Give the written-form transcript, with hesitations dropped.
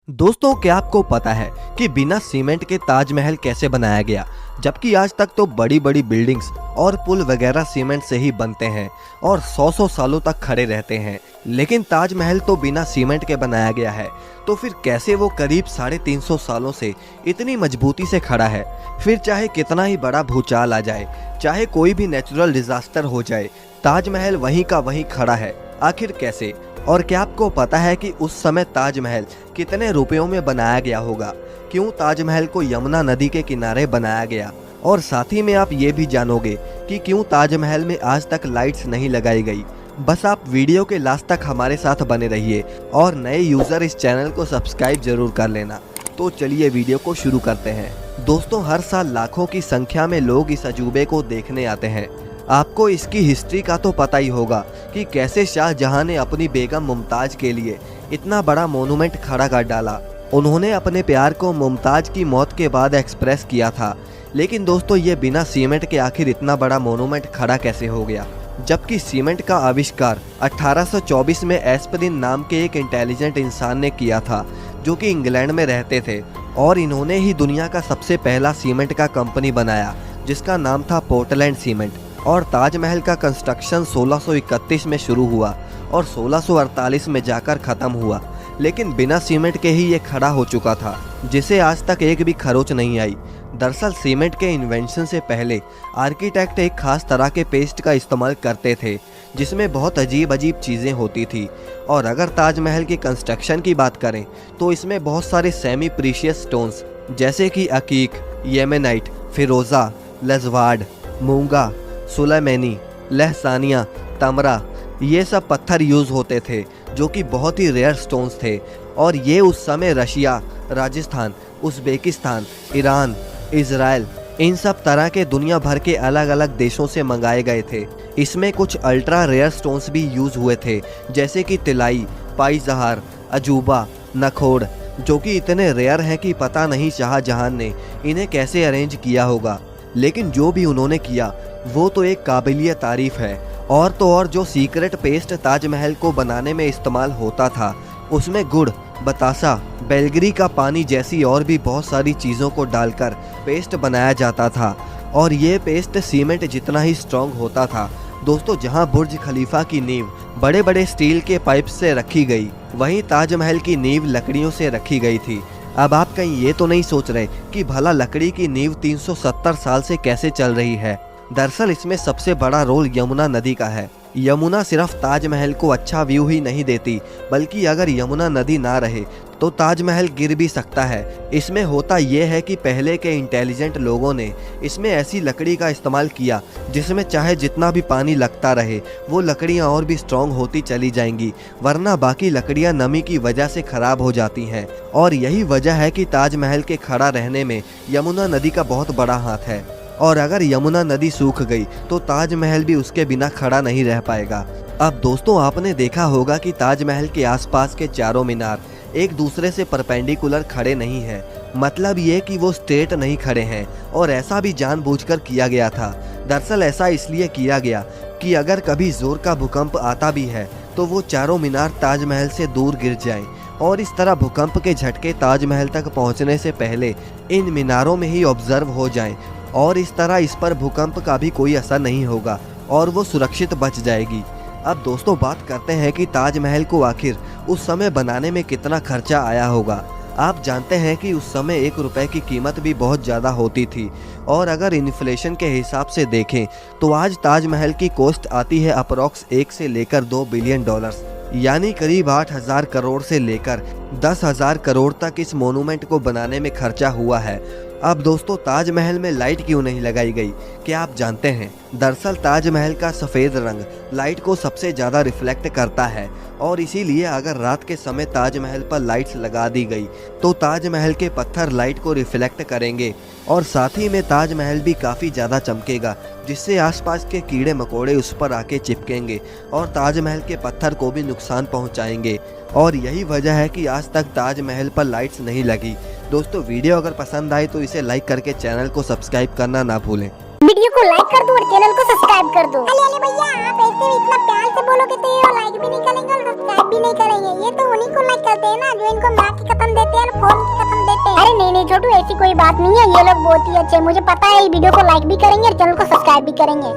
दोस्तों, क्या आपको पता है कि बिना सीमेंट के ताजमहल कैसे बनाया गया? जबकि आज तक तो बड़ी बड़ी बिल्डिंग्स और पुल वगैरह सीमेंट से ही बनते हैं और 100 सालों तक खड़े रहते हैं, लेकिन ताजमहल तो बिना सीमेंट के बनाया गया है। तो फिर कैसे वो करीब 350 सालों से इतनी मजबूती से खड़ा है? फिर चाहे कितना ही बड़ा भूचाल आ जाए, चाहे कोई भी नेचुरल डिजास्टर हो जाए, ताजमहल वहीं का वहीं खड़ा है। आखिर कैसे? और क्या आपको पता है कि उस समय ताजमहल कितने रुपयों में बनाया गया होगा? क्यों ताजमहल को यमुना नदी के किनारे बनाया गया? और साथ ही में आप ये भी जानोगे कि क्यों ताजमहल में आज तक लाइट्स नहीं लगाई गई। बस आप वीडियो के लास्ट तक हमारे साथ बने रहिए और नए यूजर इस चैनल को सब्सक्राइब जरूर कर लेना। तो चलिए वीडियो को शुरू करते हैं। दोस्तों, हर साल लाखों की संख्या में लोग इस अजूबे को देखने आते हैं। आपको इसकी हिस्ट्री का तो पता ही होगा कि कैसे शाहजहां ने अपनी बेगम मुमताज के लिए इतना बड़ा मोनूमेंट खड़ा कर डाला। उन्होंने अपने प्यार को मुमताज की मौत के बाद एक्सप्रेस किया था। लेकिन दोस्तों, ये बिना सीमेंट के आखिर इतना बड़ा मोनूमेंट खड़ा कैसे हो गया? जबकि सीमेंट का आविष्कार 1824 में एस्परिन नाम के एक इंटेलिजेंट इंसान ने किया था, जो कि इंग्लैंड में रहते थे, और इन्होंने ही दुनिया का सबसे पहला सीमेंट का कंपनी बनाया, जिसका नाम था पोर्टलैंड सीमेंट। और ताजमहल का कंस्ट्रक्शन 1631 में शुरू हुआ और 1648 में जाकर ख़त्म हुआ। लेकिन बिना सीमेंट के ही ये खड़ा हो चुका था, जिसे आज तक एक भी खरोच नहीं आई। दरअसल सीमेंट के इन्वेंशन से पहले आर्किटेक्ट एक खास तरह के पेस्ट का इस्तेमाल करते थे, जिसमें बहुत अजीब अजीब चीज़ें होती थी। और अगर ताजमहल की कंस्ट्रक्शन की बात करें तो इसमें बहुत सारे सेमी प्रीशियस स्टोन्स जैसे कि अकीक, येमेनाइट, फिरोज़ा, लजवाड, मूंगा, सुलेमानी, लहसानिया, तमरा, ये सब पत्थर यूज़ होते थे, जो कि बहुत ही रेयर स्टोन्स थे। और ये उस समय Russia, Rajasthan, Uzbekistan, Iran, Israel, इन सब तरह के दुनिया भर के अलग अलग देशों से मंगाए गए थे। इसमें कुछ अल्ट्रा रेयर स्टोन्स भी यूज़ हुए थे, जैसे कि तिलाई, पाई-जहार, अजूबा, नखोड़, जो कि इतने रेयर हैं कि पता नहीं शाहजहां ने इन्हें कैसे अरेंज किया होगा। लेकिन जो भी उन्होंने किया वो तो एक काबिलिय तारीफ है। और तो और जो सीक्रेट पेस्ट ताजमहल को बनाने में इस्तेमाल होता था, उसमें गुड़, बतासा, बेलगरी का पानी जैसी और भी बहुत सारी चीज़ों को डालकर पेस्ट बनाया जाता था। और ये पेस्ट सीमेंट जितना ही स्ट्रॉन्ग होता था। दोस्तों, जहां बुर्ज खलीफा की नींव बड़े बड़े स्टील के पाइप से रखी गई, वहीं ताजमहल की नींव लकड़ियों से रखी गई थी। अब आप कहीं ये तो नहीं सोच रहे कि भला लकड़ी की नींव 370 साल से कैसे चल रही है? दरअसल इसमें सबसे बड़ा रोल यमुना नदी का है। यमुना सिर्फ ताजमहल को अच्छा व्यू ही नहीं देती, बल्कि अगर यमुना नदी ना रहे तो ताजमहल गिर भी सकता है। इसमें होता यह है कि पहले के इंटेलिजेंट लोगों ने इसमें ऐसी लकड़ी का इस्तेमाल किया जिसमें चाहे जितना भी पानी लगता रहे, वो लकड़ियाँ और भी स्ट्रॉन्ग होती चली जाएंगी, वरना बाकी लकड़ियाँ नमी की वजह से खराब हो जाती हैं। और यही वजह है कि ताजमहल के खड़ा रहने में यमुना नदी का बहुत बड़ा हाथ है। और अगर यमुना नदी सूख गई तो ताजमहल भी उसके बिना खड़ा नहीं रह पाएगा। अब दोस्तों, आपने देखा होगा कि ताजमहल के आसपास के चारों मीनार एक दूसरे से परपेंडिकुलर खड़े नहीं हैं। मतलब ये कि वो स्ट्रेट नहीं खड़े हैं, और ऐसा भी जानबूझकर किया गया था। दरअसल ऐसा इसलिए किया गया कि अगर कभी जोर का भूकंप आता भी है तो वो चारों मीनार ताजमहल से दूर गिर जाएं, और इस तरह भूकंप के झटके ताजमहल तक पहुंचने से पहले इन मीनारों में ही ऑब्जर्व हो जाएं, और इस तरह इस पर भूकंप का भी कोई असर नहीं होगा और वो सुरक्षित बच जाएगी। अब दोस्तों, बात करते हैं कि ताजमहल को आखिर उस समय बनाने में कितना खर्चा आया होगा। आप जानते हैं कि उस समय 1 रुपए की कीमत भी बहुत ज़्यादा होती थी, और अगर इन्फ्लेशन के हिसाब से देखें तो आज ताजमहल की कॉस्ट आती है अप्रॉक्स 1 से लेकर 2 बिलियन डॉलर्स, यानी करीब 8,000 करोड़ से लेकर 10,000 करोड़ तक इस मोनूमेंट को बनाने में खर्चा हुआ है। अब दोस्तों, ताजमहल में लाइट क्यों नहीं लगाई गई, क्या आप जानते हैं? दरअसल ताजमहल का सफ़ेद रंग लाइट को सबसे ज़्यादा रिफ्लेक्ट करता है, और इसीलिए अगर रात के समय ताजमहल पर लाइट्स लगा दी गई तो ताजमहल के पत्थर लाइट को रिफ्लेक्ट करेंगे, और साथ ही में ताजमहल भी काफ़ी ज़्यादा चमकेगा, जिससे आसपास के कीड़े मकोड़े उस पर आके चिपकेंगे और ताजमहल के पत्थर को भी नुकसान पहुंचाएंगे। और यही वजह है कि आज तक ताजमहल पर लाइट्स नहीं लगी। दोस्तों, वीडियो अगर पसंद आए तो इसे लाइक करके चैनल को सब्सक्राइब करना ना भूलें। वीडियो को लाइक कर दो और चैनल को सब्सक्राइब कर दो। अरे अरे भैया, आप ऐसे इतना प्यार से बोलोगे तो ये लाइक भी नहीं करेंगे और सब्सक्राइब भी नहीं करेंगे। ये तो उन्हीं को लाइक करते हैं ना जो इनको माँ की कसम देते हैं और फोन की कसम देते हैं। अरे नहीं नहीं छोटू, ऐसी कोई बात नहीं है, ये लोग बहुत ही अच्छे हैं। मुझे पता है ये वीडियो को लाइक भी करेंगे और चैनल को सब्सक्राइब भी करेंगे।